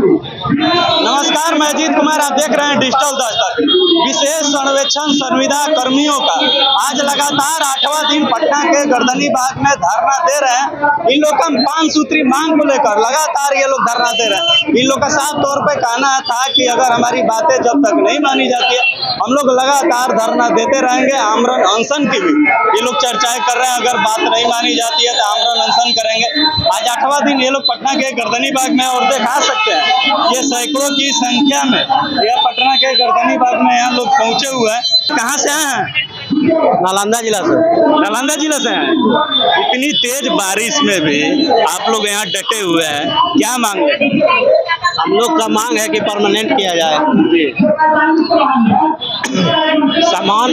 नमस्कार, मैं अजीत कुमार। आप देख रहे हैं डिजिटल दस्तक। विशेष सर्वेक्षण संविदा कर्मियों का आज लगातार 8वां दिन पटना के गर्दनी बाग में धरना दे रहे हैं। इन लोग का 5 सूत्री मांग को लेकर लगातार ये लोग धरना दे रहे हैं। इन लोग का साफ तौर पे कहना था कि अगर हमारी बातें जब तक नहीं मानी जाती है, हम लोग लगातार धरना देते रहेंगे। आमरण अनशन की भी ये लोग चर्चाएं कर रहे हैं। अगर बात नहीं मानी जाती है तो आमरण अनशन करेंगे। आज 8वां दिन ये लोग पटना के गर्दनी बाग में, और दिखा सकते हैं ये सैकड़ों की संख्या में यह पटना के गर्दनी बाग में यहाँ लोग पहुंचे हुए हैं। कहाँ से आए हैं? नालंदा जिला से। नालंदा जिला से हैं। इतनी तेज बारिश में भी आप लोग यहाँ डटे हुए हैं, क्या मांग है? हम लोग का मांग है कि परमानेंट किया जाए। समान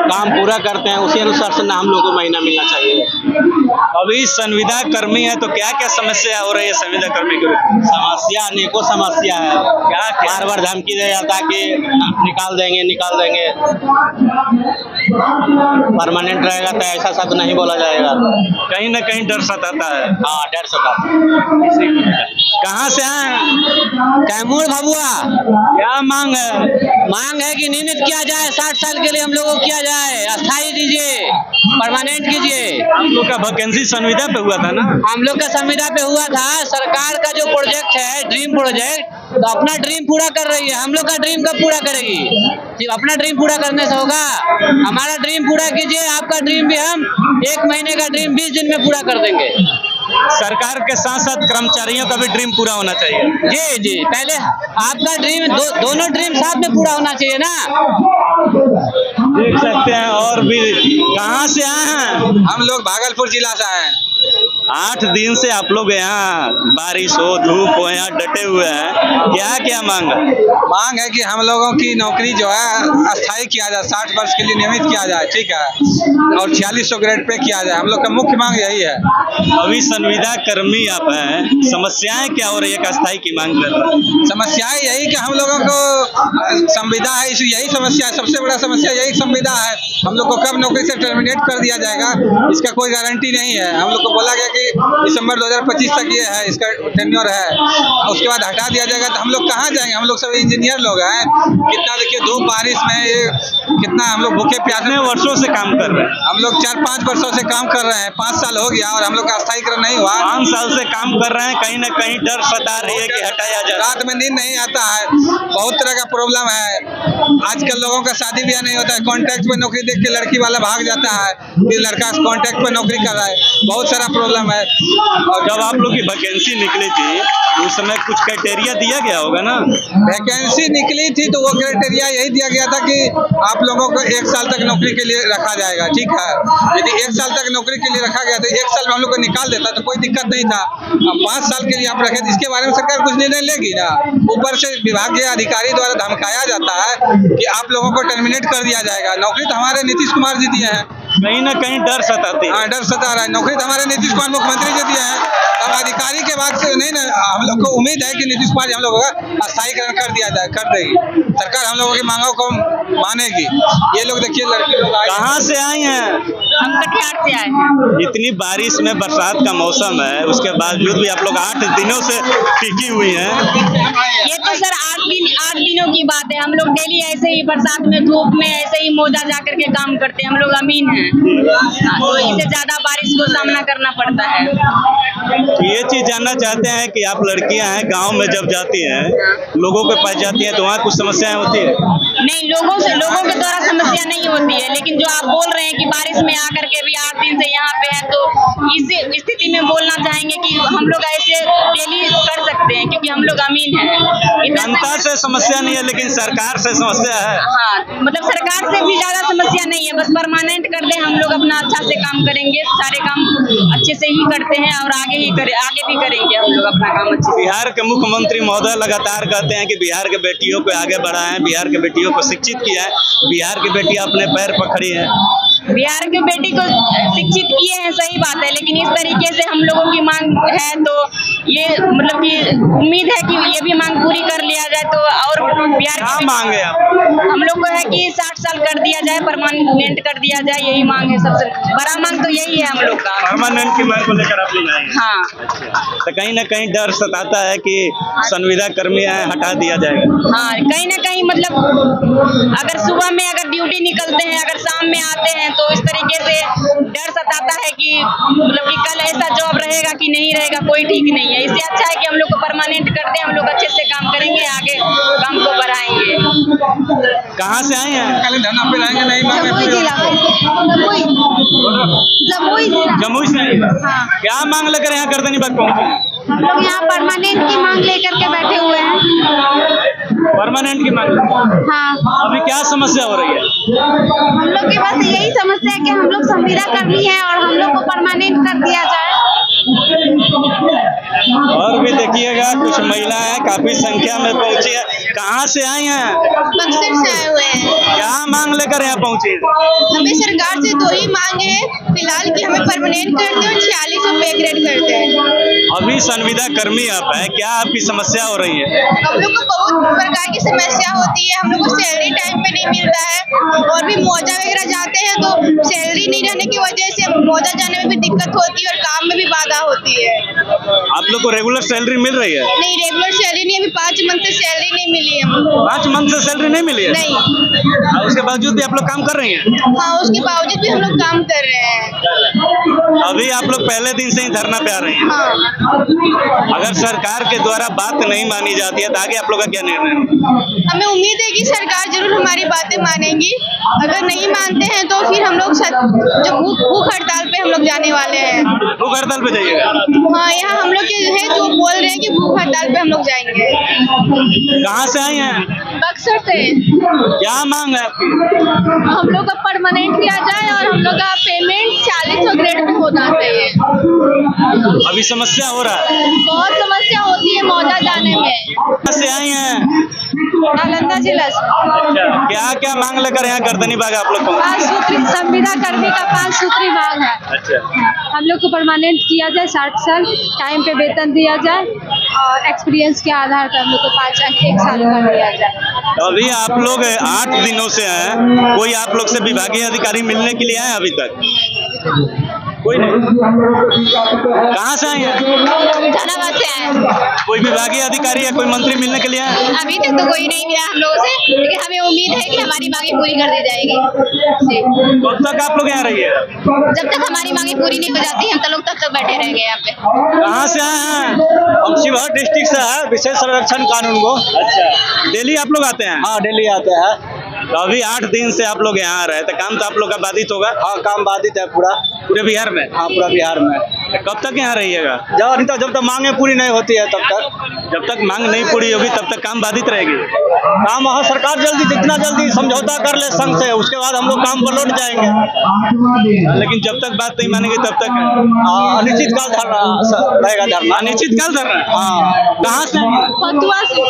काम पूरा करते हैं, उसी अनुसार से ना हम लोग को महीना मिलना चाहिए। अभी संविदा कर्मी है तो क्या क्या समस्या हो रही है संविदा कर्मी की? समस्या अनेकों समस्या है। क्या बार बार धमकी दिया जाता है कि निकाल देंगे। परमानेंट रहेगा तो ऐसा सब नहीं बोला जाएगा। कहीं ना कहीं डर सताता है। हाँ, डर सताता। कहाँ से आए? कैमूर भभुआ। क्या मांग है? मांग है कि नियमित किया जाए, 60 साल के लिए हम लोगों को किया जाए, अस्थायी दीजिए, परमानेंट कीजिए। आप लोग का वैकेंसी संविदा पे हुआ था ना? हम लोग का संविदा पे हुआ था। सरकार का जो प्रोजेक्ट है ड्रीम प्रोजेक्ट, तो अपना ड्रीम पूरा कर रही है। हम लोग का ड्रीम कब पूरा करेगी? सिर्फ अपना ड्रीम पूरा करने से होगा? हमारा ड्रीम पूरा कीजिए। आपका ड्रीम भी हम 1 महीने का ड्रीम 20 दिन में पूरा कर देंगे। सरकार के साथ साथ कर्मचारियों का भी ड्रीम पूरा होना चाहिए। जी, पहले आपका ड्रीम दोनों ड्रीम साथ में पूरा होना चाहिए ना। देख सकते हैं। और भी कहाँ से आए हैं? हम लोग भागलपुर जिला से आए हैं। 8 दिन से आप लोग यहाँ बारिश हो धूप हो यहाँ डटे हुए हैं, क्या क्या मांग है? मांग है कि हम लोगों की नौकरी जो है अस्थायी किया जाए, 60 वर्ष के लिए नियमित किया जाए, ठीक है, और 4600 ग्रेड पे किया जाए। हम लोग का मुख्य मांग यही है। अभी संविदा कर्मी आप हैं, समस्याएं क्या हो रही है? अस्थायी की मांग कर रहे हैं। समस्याएं यही कि हम लोगों को संविदा है, यही समस्या है। सबसे बड़ा समस्या यही संविदा है। हम लोग को कब नौकरी से टर्मिनेट कर दिया जाएगा इसका कोई गारंटी नहीं है। हम लोग को बोला गया कि दिसंबर 2025 तक ये है, इसका टेन्योर है, उसके बाद हटा दिया जाएगा। तो हम लोग कहाँ जाएंगे? हम लोग सब इंजीनियर लोग हैं। कितना देखिए धूप बारिश में ये कितना हम लोग भूखे प्यासे वर्षों से काम कर रहे हैं। हम लोग 4-5 वर्षों से काम कर रहे हैं। 5 साल हो गया और हम लोग का स्थायीकरण नहीं हुआ। 5 साल से काम कर रहे हैं, कहीं ना कहीं डर सता रही है कि हटाया जाए। रात में नींद नहीं आता है, बहुत तरह का प्रॉब्लम है। आजकल लोगों का शादी ब्याह नहीं होता है, कॉन्ट्रैक्ट पे नौकरी देख के लड़की वाला भाग जाता है कि लड़का कॉन्ट्रैक्ट पे नौकरी कर रहा है। बहुत सारा प्रॉब्लम है। और जब आप लोग की वैकेंसी निकली थी उस समय कुछ क्राइटेरिया दिया गया होगा ना? वैकेंसी निकली थी तो वो क्राइटेरिया यही दिया गया था कि आप लोगों को 1 साल तक नौकरी के लिए रखा जाएगा, ठीक है। यदि 1 साल तक नौकरी के लिए रखा गया तो 1 साल में हम लोग को निकाल देता तो कोई दिक्कत नहीं था। अब 5 साल के लिए आप रखे, इसके बारे में सरकार कुछ निर्णय लेगी ना। ऊपर से विभागीय अधिकारी द्वारा धमकाया जाता है कि आप लोगों को टर्मिनेट कर दिया जाएगा। नौकरी तो हमारे नीतीश कुमार जी दिए हैं। कहीं ना कहीं डर सताती है। हाँ, डर सता रहा है। नौकरी तो हमारे नीतीश कुमार मुख्यमंत्री जी दिए हैं। अब अधिकारी के बाद से नहीं ना, हम लोग को उम्मीद है कि नीतीश कुमार जी हम लोगों का अस्थायीकरण कर देगी। सरकार हम लोगों की मांगों को मानेगी। ये लोग देखिए लड़की लोग कहाँ से आई हैं? हम कटिहार से आए हैं। इतनी बारिश में, बरसात का मौसम है, उसके बावजूद भी आप लोग 8 दिनों से टिकी हुई हैं। ये तो सर 8 दिनों की बात है। हम लोग डेली ऐसे ही बरसात में धूप में ऐसे ही मोजा जा करके काम करते हैं। हम लोग अमीन हैं, तो इससे ज्यादा बारिश को सामना करना पड़ता है। ये चीज जानना चाहते हैं कि आप लड़कियां हैं, गांव में जब जाती हैं, लोगों के पास जाती हैं तो वहाँ कुछ समस्याएं होती है? नहीं, लोगों के द्वारा समस्या नहीं होती है। लेकिन जो आप बोल रहे हैं कि बारिश में आकर के भी 8 दिन से यहाँ पे है, तो इस स्थिति में बोलना चाहेंगे कि हम लोग ऐसे डेली कर सकते हैं क्योंकि हम लोग अमीन हैं। जनता से समस्या नहीं है लेकिन सरकार से समस्या है। हाँ, मतलब सरकार से भी ज्यादा समस्या नहीं है। बस परमानेंट कर दे, हम लोग अपना अच्छा से काम करेंगे। सारे काम अच्छे से ही करते हैं और आगे भी करेंगे हम लोग अपना काम अच्छे से। बिहार के मुख्यमंत्री महोदय लगातार कहते हैं कि बिहार के बेटियों को आगे बढ़ाएं, बिहार के बेटियों को शिक्षित किया है, बिहार की बेटियां अपने पैर पर खड़ी हैं। बिहार के बेटी को शिक्षित किए हैं, सही बात है, लेकिन इस तरीके से हम लोगों की मांग है तो ये मतलब कि उम्मीद है कि ये भी मांग पूरी कर लिया जाए तो और बिहार क्या की मांगे आप? हम लोग को है कि 60 साल कर दिया जाए, परमानेंट कर दिया जाए, यही मांग है। सबसे बड़ा मांग तो यही है हम लोग का। परमानेंट की मांग को लेकर आप लोग आए हैं। हाँ तो कहीं ना कहीं डर सताता है कि संविदा कर्मी है हटा दिया जाएगा। हाँ, कहीं ना कहीं मतलब अगर सुबह में अगर ड्यूटी निकलते हैं, अगर शाम में आते हैं तो इस तरीके से डर सताता है कि मतलब कि कल ऐसा जॉब रहेगा कि नहीं रहेगा, कोई ठीक नहीं है। इससे अच्छा है कि हम लोग को परमानेंट कर दें, हम लोग अच्छे से काम करेंगे, आगे काम को बढ़ाएंगे। कहाँ से आए हैं? खाली धरना पे रहेंगे, नहीं मांगे जमुई पूरी जिला से। जमुई जिला। जमुई से आए हैं? हाँ। क्या मांग लेकर यहाँ गर्दनी बाग पहुँचे? हम लोग यहाँ परमानेंट की मांग लेकर के बैठे हुए हैं। परमानेंट की मांग। हाँ, अभी क्या समस्या हो रही है? हम लोग के पास यही समस्या है कि हम लोग संविदा कर्मी है और हम लोग को परमानेंट कर दिया जाए। और भी देखिएगा कुछ महिलाएं काफी संख्या में पहुंची है। कहाँ से आई हैं? बक्सर से आए हुए हैं। क्या मांग लेकर यहाँ पहुंची हैं? हमें सरकार से दो ही मांगे हैं फिलहाल कि हमें परमानेंट कर दे और 4600 पे ग्रेड कर दे। अभी संविदा कर्मी आप है, क्या आपकी समस्या हो रही है? हम लोग को बहुत प्रकार की समस्या होती है। हम लोग को सैलरी टाइम पे नहीं मिलता है और भी मुआवजा वगैरह जाते हैं तो सैलरी नहीं रहने की वजह से मुआवजा जाने में भी दिक्कत होती है और काम में भी बाधा होती है। आप लोग को रेगुलर सैलरी मिल रही है? नहीं, रेगुलर सैलरी नहीं, अभी 5 मंथ से सैलरी नहीं मिली है हमको। 5 मंथ से सैलरी नहीं मिली है? नहीं। और उसके बावजूद भी आप लोग काम कर रही हैं? हाँ, उसके बावजूद भी हम लोग काम कर रहे हैं। अभी आप लोग पहले दिन से ही धरना पे आ रही हैं। हाँ, अगर सरकार के द्वारा बात नहीं मानी जाती है तो आगे आप लोग का क्या निर्णय होगा? हमें उम्मीद है कि सरकार जरूर हमारी बातें मानेगी। अगर नहीं मानते हैं तो फिर हम लोग जो भूख हड़ताल पे हम लोग जाने वाले हैं। भूख हड़ताल पे जाइएगा? हाँ, यहाँ हम लोग के है जो बोल रहे हैं कि भूख हड़ताल पे हम लोग जाएंगे। कहाँ से आई हैं? बक्सर से। क्या मांग है आपकी? हम लोग का परमानेंट किया जाए और हम लोग का पेमेंट 4600 ग्रेड पे होना चाहिए। अभी समस्या हो रहा है? बहुत समस्या होती है मुआवजा जाने में। कहाँ से आई हैं? नालंदा जिला से। क्या क्या मांग लेकर यहाँ गर्दनी बाग आप लोग पहुँचे? 5 सूत्री संविदा कर्मी का 5 सूत्री मांग है। अच्छा, हम लोग को परमानेंट किया जाए, 60 साल टाइम पे वेतन दिया जाए और एक्सपीरियंस के आधार पर हम लोग को 1 साल कर दिया जाए। तो अभी आप लोग 8 दिनों से हैं, कोई आप लोग से विभागीय अधिकारी मिलने के लिए आए अभी तक? कोई नहीं। कहाँ से आए हैं? धन्यवाद से आए। कोई विभागीय अधिकारी या कोई मंत्री मिलने के लिए आए? अभी तक तो कोई नहीं मिला हम लोगों से, लेकिन हमें उम्मीद है कि हमारी मांगे पूरी कर दी जाएगी। कब तक आप लोग यहाँ रहिए? जब तक हमारी मांगे पूरी नहीं हो जाती हम लोग तब तक बैठे रहेंगे यहाँ पे। कहाँ से आए हैं? हम शिवहर डिस्ट्रिक्ट से है, विशेष संरक्षण कानून को। अच्छा, डेली आप लोग आते हैं? हाँ, दिल्ली आते हैं। तो अभी 8 दिन से आप लोग यहाँ आ रहे हैं, तो काम तो आप लोग का बाधित होगा? हाँ, काम बाधित है पूरा। पूरे बिहार में? हाँ, पूरा बिहार में। तो कब तक यहाँ रहिएगा? जब तक मांगे पूरी नहीं होती है तब तक। जब तक मांग नहीं पूरी होगी तब तक काम बाधित रहेगी? काम वहाँ सरकार जितना जल्दी समझौता कर ले संघ से, उसके बाद हम लोग काम पर लौट जाएंगे। लेकिन जब तक बात नहीं मानेंगे तब तक अनिश्चितकाल धरना रहेगा। धरना अनिश्चितकाल धरना? हाँ। कहाँ से? फतुआ से।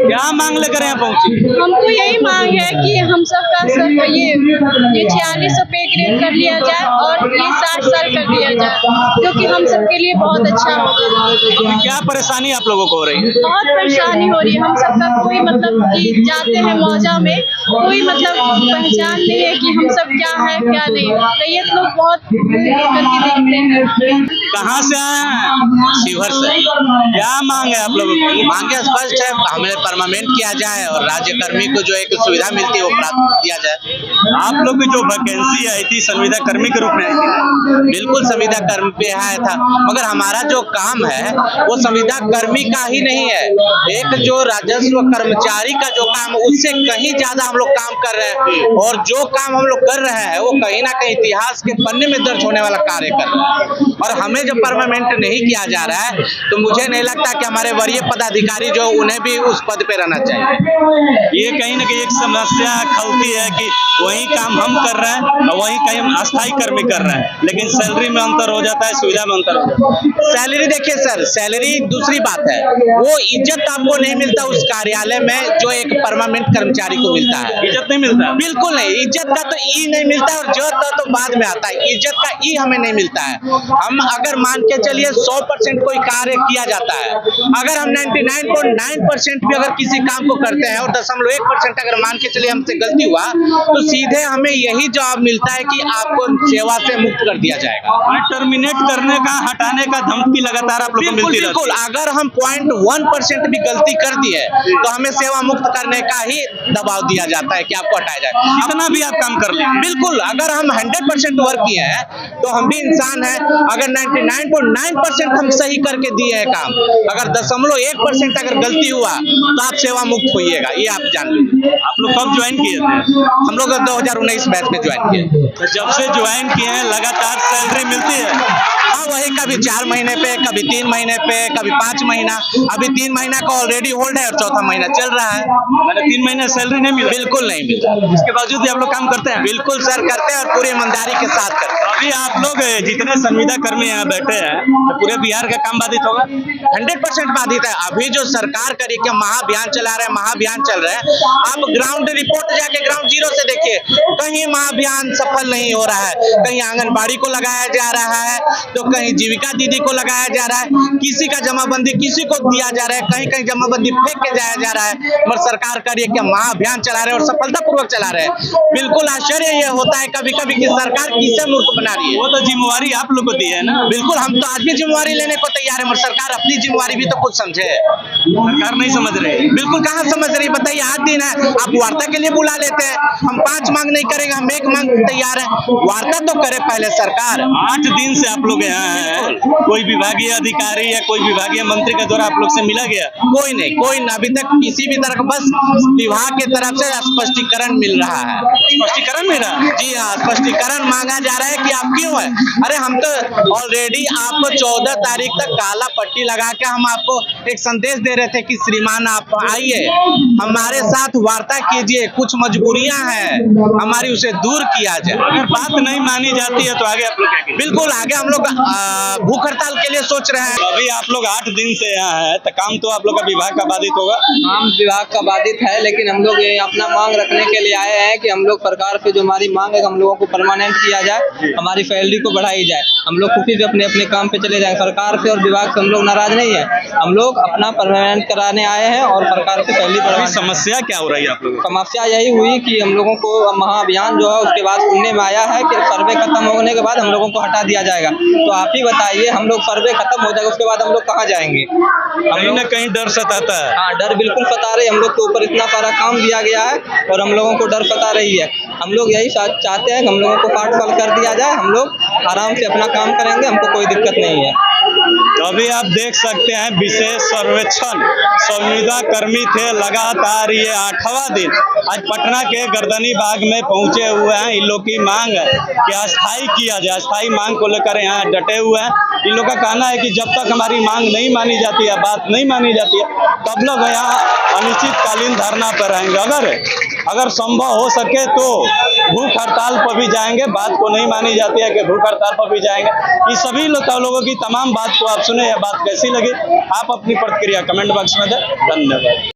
क्या मांग लेकर यहाँ पहुँची? हमको यही मांग है कि हम सब का ये 4600 पे ग्रेड कर लिया जाए और ये 60 साल कर दिया जाए, जो कि हम सब के लिए बहुत अच्छा होगा। क्या परेशानी आप लोगों को हो रही है? बहुत परेशानी हो रही है। हम सबका कोई मतलब कि जाते हैं मौजा में, कोई मतलब पहचान नहीं है कि हम सब क्या है क्या नहीं। रैयत लोग बहुत करके देखते हैं। कहाँ से आए हैं? शिवहर से। क्या मांग है आप लोगों की? मांगे स्पष्ट है, हमें परमानेंट किया जाए और राज्य कर्मी को जो एक सुविधा मिलती है वो प्राप्त किया जाए। आप लोग की जो वैकेंसी आई थी संविदा कर्मी के रूप में आई थी? बिल्कुल संविदा कर्मी पे आया था, मगर हमारा जो काम है वो संविदा कर्मी का ही नहीं है। एक जो राजस्व कर्मचारी का जो काम, उससे कहीं ज्यादा हम लोग काम कर रहे हैं और जो काम हम लोग कर रहे हैं वो कहीं ना कहीं इतिहास के पन्ने में दर्ज होने वाला कार्य कर रहे हैं। और हमें जब परमानेंट नहीं किया जा रहा है तो मुझे नहीं लगता कि हमारे वरीय पदाधिकारी जो उन्हें भी उस पद पे रहना चाहिए। ये कहीं ना कहीं एक समस्या खलती है कि वही काम हम कर रहे हैं और वही कहीं हम अस्थायी कर्मी कर रहे हैं, लेकिन सैलरी में अंतर हो जाता है, सुविधा में अंतर हो जाए। सैलरी देखिए सर, सैलरी दूसरी बात है, वो इज्जत आपको नहीं मिलता उस कार्यालय में जो एक परमानेंट कर्मचारी को मिलता है। इज्जत नहीं मिलता, बिल्कुल नहीं, इज्जत का तो ई नहीं मिलता है और जरूरत का तो बाद में आता है। इज्जत का ई हमें नहीं मिलता है। हम अगर मान के चलिए 100% कोई कार्य किया जाता है, अगर हम 99.9% भी अगर किसी काम को करते हैं और 0.1% अगर मान के चलिए हमसे गलती हुआ तो सीधे हमें यही जवाब मिलता है कि आपको सेवा से मुक्त कर दिया जाएगा। टर्मिनेट करने का, हटाने का धमकी लगातार आप लोग को बिल्कुल मिलती रहती बिल्कुल, है। अगर हम 0.1% भी गलती कर दिए तो हमें सेवा मुक्त करने का ही दबाव दिया जाता है कि आपको हटाया जाए। कितना भी आप काम कर लें, बिल्कुल, अगर हम 100% वर्क किए हैं तो हम भी इंसान हैं। अगर 99.9% हम सही करके दिए हैं काम, अगर 0.1% अगर गलती हुआ तो आप सेवा मुक्त होइएगा, ये आप जान लीजिए। आप लोग कब ज्वाइन किए थे? हम लोग 2019 बैच में ज्वाइन किए। तो जब से ज्वाइन किए हैं लगातार सैलरी मिलती है? हाँ, वही कभी 4 महीने पे, कभी 3 महीने पे, कभी 5 महीना। अभी 3 महीना का ऑलरेडी होल्ड है और चौथा महीना चल रहा है। मैंने 3 महीने सैलरी नहीं मिला? बिल्कुल नहीं मिल रहा। इसके बावजूद भी आप लोग काम करते हैं? बिल्कुल सर, करते हैं और पूरी ईमानदारी के साथ करते हैं। अभी आप लोग जितने संविदा कर्मी यहाँ बैठे हैं तो पूरे बिहार का काम बाधित होगा? 100% बाधित है। अभी जो सरकार करी के महाअभियान चला रहे हैं, महाअभियान चल रहे हैं, आप ग्राउंड रिपोर्ट जाके ग्राउंड जीरो से देखिए, कहीं महाअभियान सफल नहीं हो रहा है। कहीं आंगनबाड़ी को लगाया जा रहा है तो कहीं जीविका दीदी को लगाया जा रहा है, किसी का जमाबंदी किसी को दिया जा रहा है, कहीं कहीं जमाबंदी फेंक के जाया जा रहा है। मगर सरकार करी के महाअभियान चला रहे हैं और सफलतापूर्वक चला रहे हैं। बिल्कुल आश्चर्य ये होता है कभी कभी कि सरकार किसे मूर्ख बना रही है। वो तो जिम्मेवारी आप लोग को दी है ना? बिल्कुल, हम तो आज भी जिम्मेवारी लेने को तैयार है, मगर सरकार अपनी जिम्मेवारी भी तो कुछ समझे। सरकार नहीं समझ रही। बिल्कुल कहाँ समझ रही, बताइए। आज दिन है, आप वार्ता के लिए बुला लेते हैं, हम 5 मांग नहीं करेंगे, हम 1 मांग तैयार है। वार्ता तो करे पहले सरकार। 8 दिन से आप लोग यहाँ हैं, कोई विभागीय अधिकारी या कोई विभागीय मंत्री के द्वारा आप लोग से मिला गया? कोई नहीं, कोई न, अभी तक किसी भी तरह का, बस विभाग की तरफ से स्पष्टीकरण मिल रहा है। स्पष्टीकरण मिला? जी हाँ, स्पष्टीकरण मांगा जा रहा है कि आप क्यों है। अरे हम तो ऑलरेडी आपको 14 तारीख तक काला पट्टी लगा के हम आपको एक संदेश दे रहे थे कि श्रीमान आप आइए, हमारे साथ वार्ता कीजिए, कुछ मजबूरियां हैं हमारी, उसे दूर किया जाए। अगर बात नहीं मानी जाती है तो आगे आप लोग क्या करेंगे? बिल्कुल, आगे हम लोग भूख हड़ताल के लिए सोच रहे हैं। अभी आप लोग 8 दिन से यहाँ है तो काम तो आप लोग का विभाग का बाधित होगा? काम विभाग का बाधित है, लेकिन हम लोग ये अपना मांग रखने के लिए आए हैं कि हम लोग सरकार से जो हमारी मांग है हम लोगों को परमानेंट किया जाए, हमारी सैलरी को बढ़ाई जाए। हम लोग खुशी से अपने अपने काम पे चले जाए। सरकार से और विभाग से हम लोग नाराज नहीं है, हम लोग अपना परमानेंट कराने आए हैं और सरकार से सैलरी अभी बढ़ाई। समस्या क्या हो रही है आप लोगों को? समस्या यही हुई कि हम लोगों को महाअभियान जो है उसके बाद सुनने में आया है कि सर्वे खत्म होने के बाद हम लोगों को हटा दिया जाएगा। तो आप ही बताइए, हम लोग सर्वे खत्म हो जाएगा उसके बाद हम लोग कहाँ जाएंगे? कहीं ना कहीं डर सताता है। हाँ, डर बिल्कुल सता रही है। हम लोग के ऊपर इतना सारा काम दिया गया है और हम लोगों को डर सता रही है। हम लोग यही चाहते हैं कि हम लोगों को पार्ट फॉल कर दिया जाए, हम लोग आराम से अपना काम करेंगे, हमको कोई दिक्कत नहीं है। तो अभी आप देख सकते हैं विशेष सर्वेक्षण संविदा कर्मी थे, लगातार ये 8वां दिन आज पटना के गर्दनी बाग में पहुंचे हुए हैं। इन लोग की मांग है कि अस्थायी किया जाए, अस्थायी मांग को लेकर यहाँ डटे हुए हैं। इन लोग का कहना है कि जब तक हमारी मांग नहीं मानी जाती है, बात नहीं मानी जाती है, तब लोग यहाँ अनिश्चितकालीन धरना पर रहेंगे। अगर संभव हो सके तो भूख हड़ताल पर भी जाएंगे। बात को नहीं मानी जाती है कि भूख हड़ताल पर भी जाएंगे। ये सभी लोगों की तमाम बात को आप सुने, यह बात कैसी लगी, आप अपनी प्रतिक्रिया कमेंट बॉक्स में दें। धन्यवाद।